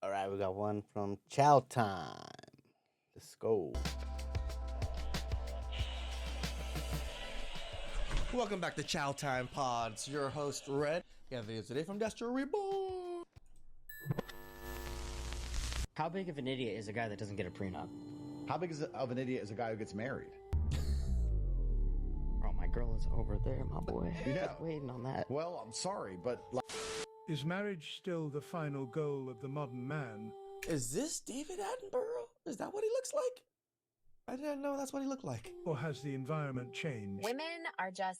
All right, we got one from Chow Time. Let's go. Welcome back to Chow Time Pods. Your host Red. We have videos today from Destro Reborn. How big of an idiot is a guy that doesn't get a prenup? How big of an idiot is a guy who gets married? Oh, my girl is over there, my boy. Yeah. Waiting on that. Well, I'm sorry, but Is marriage still the final goal of the modern man? Is this David Attenborough? Is that what he looks like? I didn't know that's what he looked like. Or has the environment changed? Women are just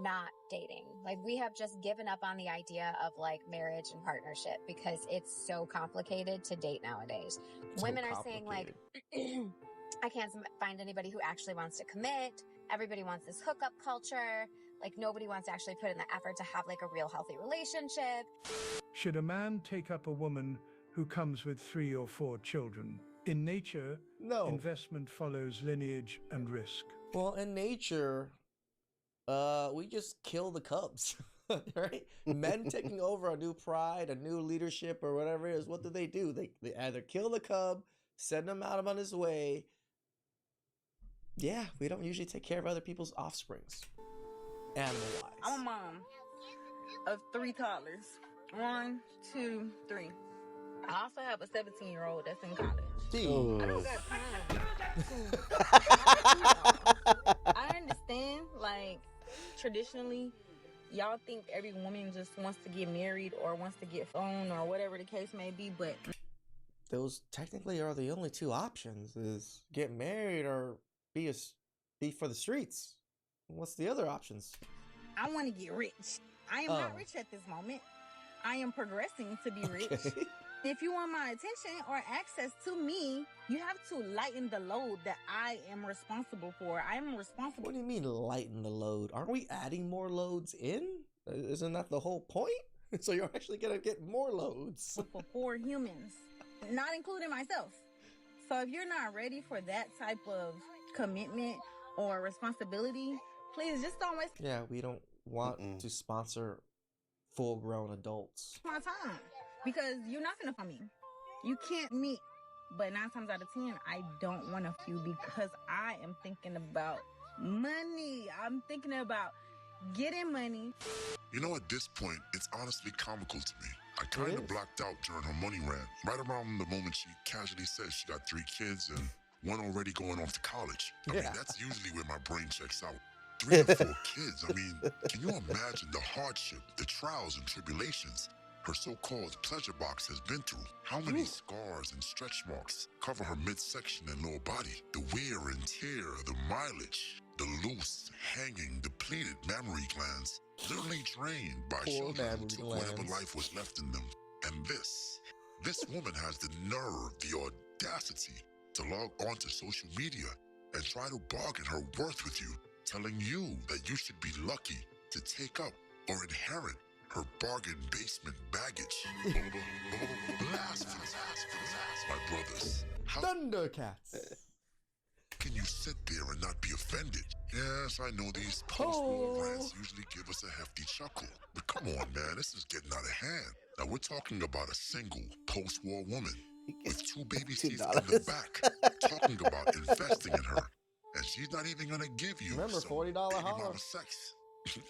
not dating. Like, we have just given up on the idea of like marriage and partnership because it's so complicated to date nowadays. Women are saying like, I can't find anybody who actually wants to commit. Everybody wants this hookup culture. Like, nobody wants to actually put in the effort to have like a real healthy relationship. Should a man take up a woman who comes with 3 or 4 children? In nature, No. investment follows lineage and risk. Well, in nature, we just kill the cubs, right? Men taking over a new pride, a new leadership, or whatever it is. What do? They either kill the cub, send him out on his way. Yeah, we don't usually take care of other people's offsprings, animal-wise. I'm a mom of 3 toddlers. 1, 2, 3. I also have a 17-year-old that's in college. I don't got time. I understand, like, traditionally, y'all think every woman just wants to get married or wants to get phone or whatever the case may be, but Those technically are the only 2 options: is get married or be for the streets. What's the other options? I want to get rich. I am not rich at this moment. I am progressing to be rich. Okay. If you want my attention or access to me, you have to lighten the load that I am responsible for. I am responsible. What do you mean lighten the load? Aren't we adding more loads in? Isn't that the whole point? So you're actually gonna get more loads. For 4 humans, not including myself. So if you're not ready for that type of commitment or responsibility, please just don't waste Yeah, we don't want to sponsor full-grown adults. my time because you're not gonna find me. You can't meet. But 9 times out of 10, I don't want a few because I am thinking about money. I'm thinking about getting money. You know, at this point, it's honestly comical to me. I kind is. of blacked out during her money rant, right around the moment she casually said she got 3 kids and one already going off to college. I mean, Yeah. that's usually where my brain checks out. 3 to 4 kids. I mean, can you imagine the hardship, the trials and tribulations her so-called pleasure box has been through? How many scars and stretch marks cover her midsection and lower body? The wear and tear, the mileage, the loose, hanging, depleted mammary glands, literally drained by Poor children who mammary took whatever glands. life was left in them. And this woman has the nerve, the audacity to log onto social media and try to bargain her worth with you, telling you that you should be lucky to take up or inherit her bargain basement baggage. Blasphemous, my brothers. How Thundercats. can you sit there and not be offended? Yes, I know these post-war rants usually give us a hefty chuckle. But come on, man, this is getting out of hand. Now, we're talking about a single post-war woman with 2 baby teeth in the $2. back, talking about investing in her. And she's not even gonna give you Remember, some $40 baby holler. mama sex.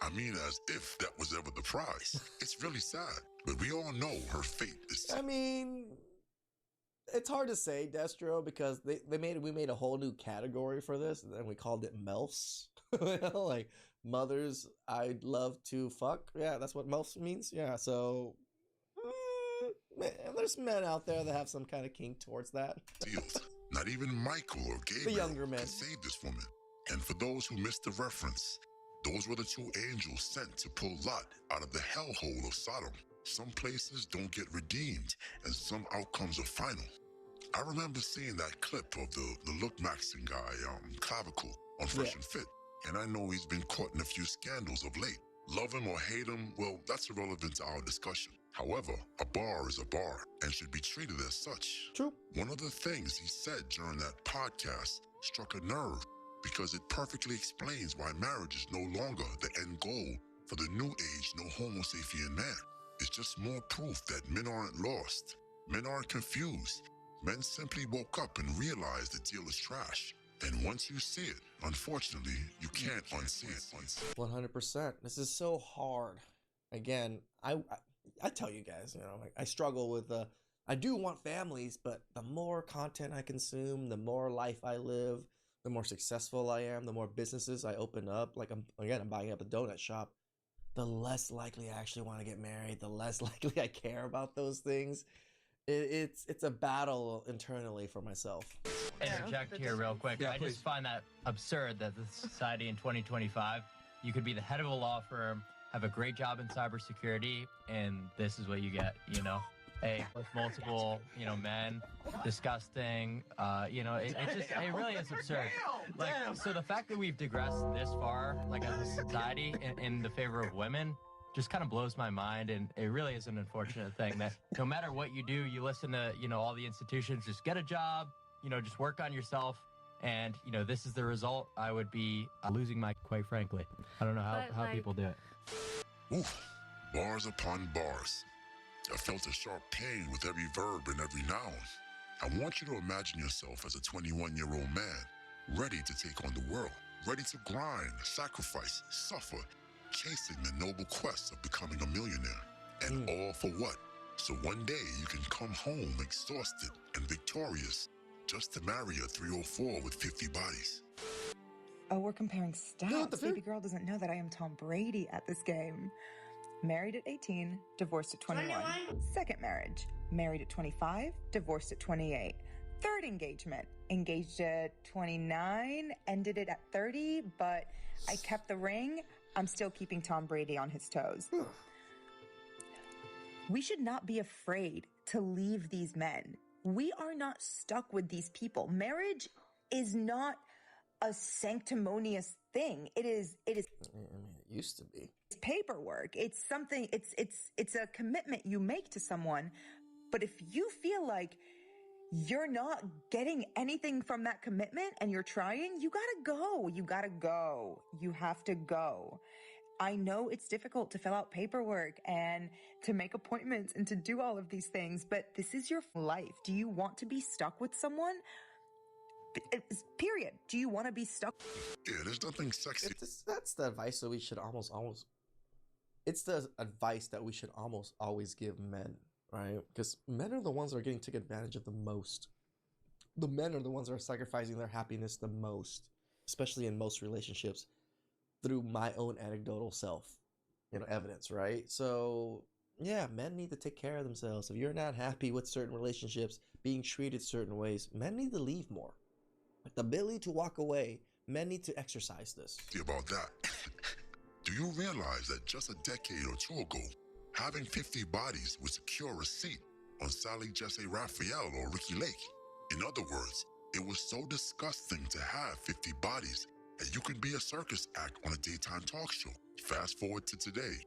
I mean, as if that was ever the prize. It's really sad, but we all know her fate is I mean, it's hard to say, Destro, because we made a whole new category for this, and then we called it MILFs. You know, like mothers I'd love to fuck. Yeah, that's what MILFs means. Yeah, so man, there's men out there that have some kind of kink towards that. sealed. Not even Michael or Gabriel younger men. can save this woman. And for those who missed the reference, those were the 2 angels sent to pull Lot out of the hellhole of Sodom. Some places don't get redeemed, and some outcomes are final. I remember seeing that clip of the look maxing guy, Clavicle, on Fresh and Fit, and I know he's been caught in a few scandals of late. Love him or hate him, well, that's irrelevant to our discussion. However, a bar is a bar and should be treated as such. True. One of the things he said during that podcast struck a nerve because it perfectly explains why marriage is no longer the end goal for the new age no homo sapien man. It's just more proof that men aren't lost. Men aren't confused. Men simply woke up and realized the deal is trash. And once you see it, unfortunately, you can't unsee it. 100%. This is so hard. Again, I tell you guys, you know, like I struggle with I do want families, but the more content I consume, the more life I live, the more successful I am, the more businesses I open up. Like I'm buying up a donut shop. The less likely I actually want to get married, the less likely I care about those things. It's a battle internally for myself. Interject here real quick. I just find that absurd that the society in 2025, you could be the head of a law firm, have a great job in cybersecurity, and this is what you get, you know? With multiple, you know, men, disgusting, you know, it really is absurd. Like, so the fact that we've digressed this far, like as a society, in the favor of women, just kind of blows my mind, and it really is an unfortunate thing that no matter what you do, you listen to, you know, all the institutions, just get a job, you know, just work on yourself, and, you know, this is the result. I would be losing my, quite frankly. I don't know how people do it. Oof, bars upon bars. I felt a sharp pain with every verb and every noun. I want you to imagine yourself as a 21-year-old man, ready to take on the world, ready to grind, sacrifice, suffer, chasing the noble quest of becoming a millionaire. And all for what? So one day you can come home exhausted and victorious, just to marry a 304 with 50 bodies. Oh, we're comparing stats. Baby girl doesn't know that I am Tom Brady at this game. Married at 18, divorced at 21. Second marriage, married at 25, divorced at 28. Third engagement, engaged at 29, ended it at 30, but I kept the ring. I'm still keeping Tom Brady on his toes. We should not be afraid to leave these men. We are not stuck with these people. Marriage is not a sanctimonious thing. It used to be. It's paperwork. It's something, it's a commitment you make to someone. But if you feel like you're not getting anything from that commitment and you're trying, you gotta go. You gotta go. You have to go. I know it's difficult to fill out paperwork and to make appointments and to do all of these things, but this is your life. Do you want to be stuck with someone? Period. Do you want to be stuck? Yeah, there's nothing sexy. That's the advice that we should almost. It's the advice that we should almost always give men, right? Because men are the ones that are getting taken advantage of the most. The men are the ones that are sacrificing their happiness the most, especially in most relationships, through my own anecdotal self, you know, evidence, right? So yeah, men need to take care of themselves. If you're not happy with certain relationships, being treated certain ways, men need to leave more. Like the ability to walk away, men need to exercise this. About that. Do you realize that just a decade or two ago, having 50 bodies would secure a seat on Sally Jesse Raphael or Ricky Lake? In other words, it was so disgusting to have 50 bodies that you could be a circus act on a daytime talk show. Fast forward to today,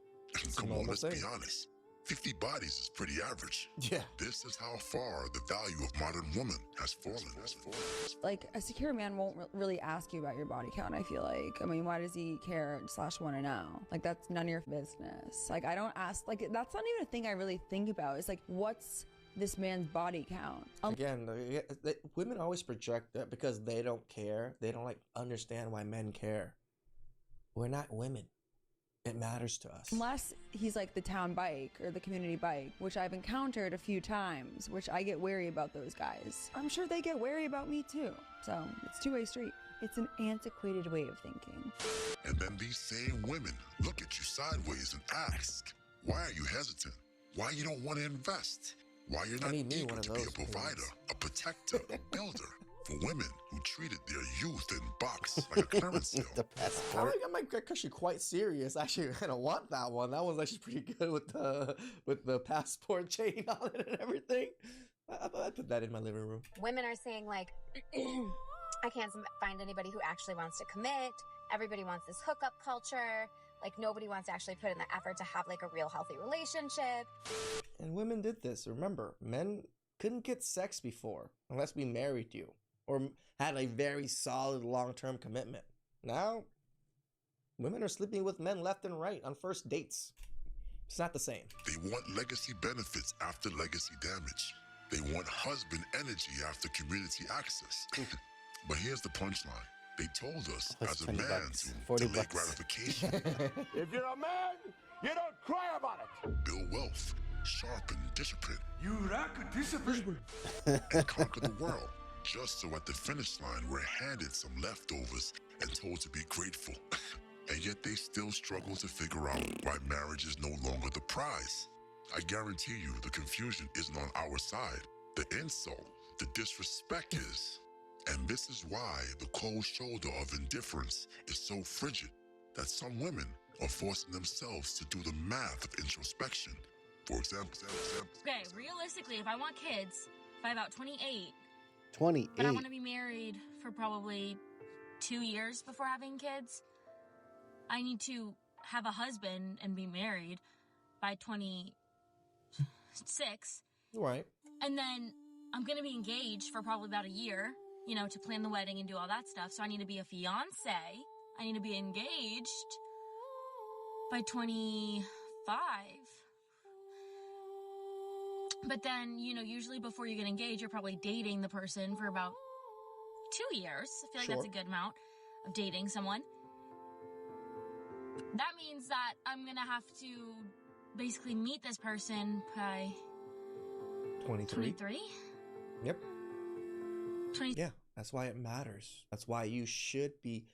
and come on, let's be honest. 50 bodies is pretty average. Yeah. This is how far the value of modern woman has fallen. Like, a secure man won't really ask you about your body count, I feel like. I mean, why does he care / want to know? Like, that's none of your business. Like, I don't ask, like, that's not even a thing I really think about. It's like, what's this man's body count? Again, women always project that because they don't care. They don't, like, understand why men care. We're not women. It matters to us. Unless he's like the town bike or the community bike, which I've encountered a few times, which I get wary about those guys. I'm sure they get wary about me too. So it's a two-way street. It's an antiquated way of thinking. And then these same women look at you sideways and ask, why are you hesitant? Why you don't want to invest? Why you're not eager to be a provider, a protector, a builder? For women who treated their youth in box like a clearance sale. The passport. I might get actually quite serious. Actually, I don't want that one. That one's actually pretty good with the passport chain on it and everything. I put that in my living room. Women are saying like, I can't find anybody who actually wants to commit. Everybody wants this hookup culture. Like nobody wants to actually put in the effort to have like a real healthy relationship. And women did this. Remember, men couldn't get sex before unless we married you. Or had a very solid long-term commitment. Now, women are sleeping with men left and right on first dates. It's not the same. They want legacy benefits after legacy damage. They want husband energy after community access. But here's the punchline. They told us That's as a 20 man bucks, to 40 delay bucks. gratification, If you're a man, you don't cry about it. build wealth, sharpen discipline, You lack discipline. and conquer the world. Just so at the finish line, we're handed some leftovers and told to be grateful. And yet they still struggle to figure out why marriage is no longer the prize. I guarantee you the confusion isn't on our side. The insult, the disrespect is. And this is why the cold shoulder of indifference is so frigid that some women are forcing themselves to do the math of introspection. For example, Okay, realistically, if I want kids by about 28, 28. but I want to be married for probably 2 years before having kids, I need to have a husband and be married by 26. Right. And then I'm going to be engaged for probably about a year, you know, to plan the wedding and do all that stuff. So I need to be a fiance. I need to be engaged by 25. But then, you know, usually before you get engaged, you're probably dating the person for about 2 years. I feel like that's a good amount of dating someone. That means that I'm going to have to basically meet this person by 23. Yep. 20. Yeah, that's why it matters. That's why you should be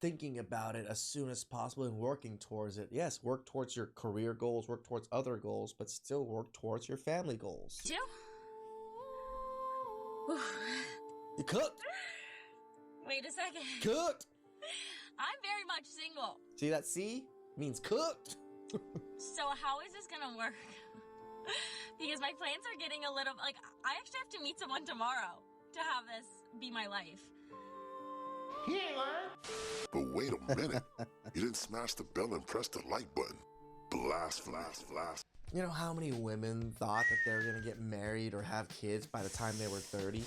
thinking about it as soon as possible and working towards it. Yes, work towards your career goals, work towards other goals, but still work towards your family goals. Two. You cooked. Wait a second. Cooked. I'm very much single. See that C means cooked. So how is this gonna work? Because my plans are getting a little like I actually have to meet someone tomorrow to have this be my life. But wait a minute. You didn't smash the bell and press the like button. Blast. You know how many women thought that they were gonna get married or have kids by the time they were 30?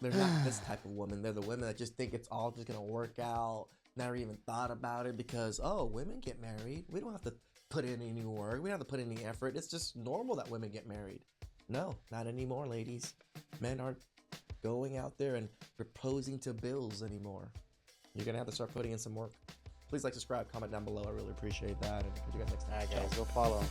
They're not this type of woman. They're the women that just think it's all just gonna work out. Never even thought about it because, oh, women get married. We don't have to put in any work. We don't have to put in any effort. It's just normal that women get married. No, not anymore, ladies. Men aren't going out there and proposing to bills anymore. You're gonna have to start putting in some work. Please like, subscribe, comment down below. I really appreciate that. And catch you guys next time. All right, guys, go follow him.